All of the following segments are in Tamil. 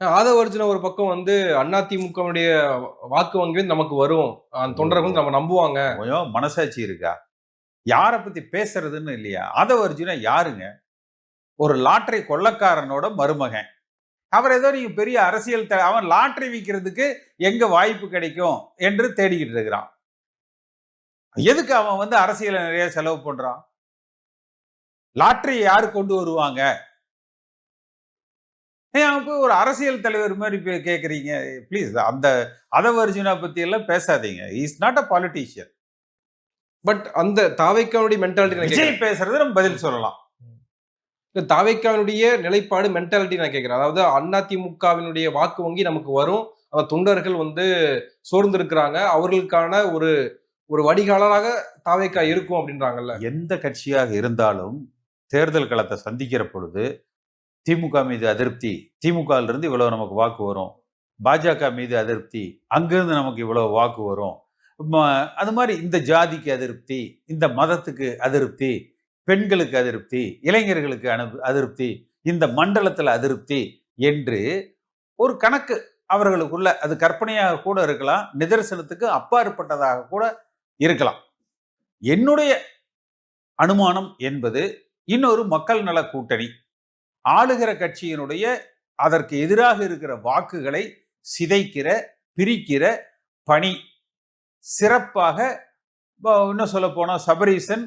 ஆதவ அர்ஜுனா ஒரு பக்கம் வந்து அதிமுகவுடைய வாக்கு வங்கி வந்து நமக்கு வரும். அந்த தொண்டர்கள் வந்து நம்ம நம்புவாங்க. கொஞ்சம் மனசாட்சி இருக்கா? யார பத்தி பேசுறதுன்னு இல்லையா? ஆதவ அர்ஜுனா யாருங்க? ஒரு லாட்டரி கொள்ளைக்காரனோட மருமகன். அவர் ஏதோ நீங்க பெரிய அரசியல் அவன் லாட்டரி விக்கிறதுக்கு எங்க வாய்ப்பு கிடைக்கும் என்று தேடிக்கிட்டு இருக்கிறான். எதுக்கு அவன் வந்து அரசியல நிறைய செலவு பண்றான்? லாட்டரி யாரு கொண்டு வருவாங்க? ஏன் அவன் போய் ஒரு அரசியல் தலைவர் மாரி கேட்கிறீங்க? ப்ளீஸ் அந்த ஆதவ அர்ஜுனா பத்தி எல்லாம் பேசாதீங்க. He is not a politician. But அந்த தாவேக்காவுடைய மென்டாலிட்டி நான் விஜய் கேட்கிறேன். பேசுறது நம்ம பதில் சொல்லலாம். தாவேக்காவினுடைய நிலைப்பாடு மென்டாலிட்டி நான் கேட்கிறேன். அதாவது அதிமுகவினுடைய வாக்கு வங்கி நமக்கு வரும். தொண்டர்கள் வந்து சோர்ந்திருக்கிறாங்க. அவர்களுக்கான ஒரு ஒரு வடிகாலராக தாவேக்கா இருக்கும் அப்படின்றாங்கல்ல. எந்த கட்சியாக இருந்தாலும் தேர்தல் களத்தை சந்திக்கிற பொழுது திமுக மீது அதிருப்தி, திமுகல இருந்து இவ்வளவு நமக்கு வாக்கு வரும். பாஜக மீது அதிருப்தி, அங்கிருந்து நமக்கு இவ்வளவு வாக்கு வரும். அது மாதிரி இந்த ஜாதிக்கு அதிருப்தி, இந்த மதத்துக்கு அதிருப்தி, பெண்களுக்கு அதிருப்தி, இளைஞர்களுக்கு அதிருப்தி, இந்த மண்டலத்தில் அதிருப்தி என்று ஒரு கணக்கு அவர்களுக்குள்ள அது கற்பனையாக கூட இருக்கலாம், நிதர்சனத்துக்கு அப்பாற்பட்டதாக கூட இருக்கலாம். என்னுடைய அனுமானம் என்பது இன்னொரு மக்கள் நல கூட்டணி ஆளுகிற கட்சியினுடைய அதற்கு எதிராக இருக்கிற வாக்குகளை சிதைக்கிற, பிரிக்கிற பணி சிறப்பாக இன்னும் சொல்ல போனா சபரீசன்,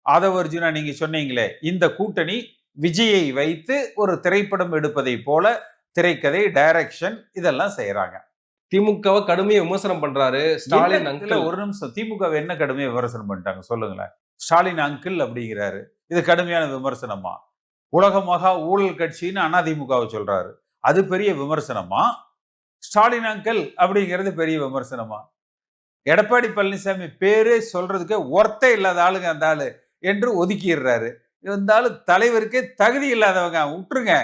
ஆதவ அர்ஜுனா நீங்க சொன்னீங்களே இந்த கூட்டணி விஜயை வைத்து ஒரு திரைப்படம் எடுப்பதை போல திரைக்கதை, டைரக்ஷன் இதெல்லாம் செய்யறாங்க. திமுகவை கடுமையா விமர்சனம் பண்றாரு ஸ்டாலின் அங்கிள். ஒரு நிமிஷம் திமுகவை என்ன கடுமையா விமர்சனம் பண்ணிட்டாங்க சொல்லுங்களேன். ஸ்டாலின் அங்கிள் அப்படிங்கிறாரு. இது கடுமையான விமர்சனமா? உலக மகா ஊழல் கட்சின்னு அதிமுகவை சொல்றாரு. அது பெரிய விமர்சனமா? ஸ்டாலின் அங்கிள் அப்படிங்கிறது பெரிய விமர்சனமா? எடப்பாடி பழனிசாமி பேரே சொல்றதுக்கு ஒர்த்தே இல்லாத ஆளுங்க அந்த ஆளு என்று ஒதுக்கிடுறாரு. இந்த ஆளு தலைவருக்கே தகுதி இல்லாதவங்க, விட்டுருங்க,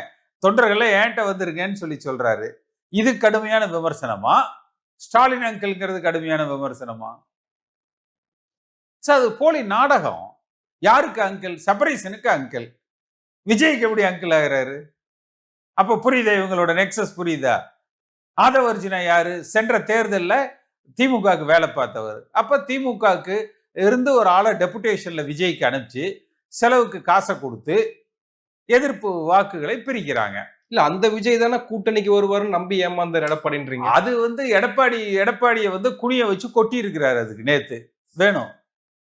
தொண்டர்கள் ஏன்ட்ட வந்துருங்கன்னு சொல்லி சொல்றாரு. இது கடுமையான விமர்சனமா? ஸ்டாலின் அங்கிள்ங்கிறது கடுமையான விமர்சனமா? அது போலி நாடகம். யாருக்கு அங்கிள்? சபரீசனுக்கு அங்கிள். விஜய்க்கு எப்படி அங்கிள் ஆகிறாரு? அப்ப புரியுதா இவங்களோட நெக்ஸஸ் புரியுதா? ஆதவ அர்ஜுனா யாரு? சென்ற தேர்தல்ல திமுகவுக்கு வேலை பார்த்தவர். அப்ப திமுகவுக்கு இருந்து ஒரு ஆளை டெபுடேஷன்ல விஜய்க்கு அனுப்பிச்சு செலவுக்கு காசை கொடுத்து எதிர்ப்பு வாக்குகளை பிரிக்கிறாங்க. இல்ல அந்த விஜய் தானே கூட்டணிக்கு வருவாருன்னு நம்பி ஏமாந்தார் எடப்பாடின்றீங்க. அது வந்து எடப்பாடியை வந்து குனிய வச்சு கொட்டி இருக்கிறாரு அதுக்கு நேத்து. வேணும்.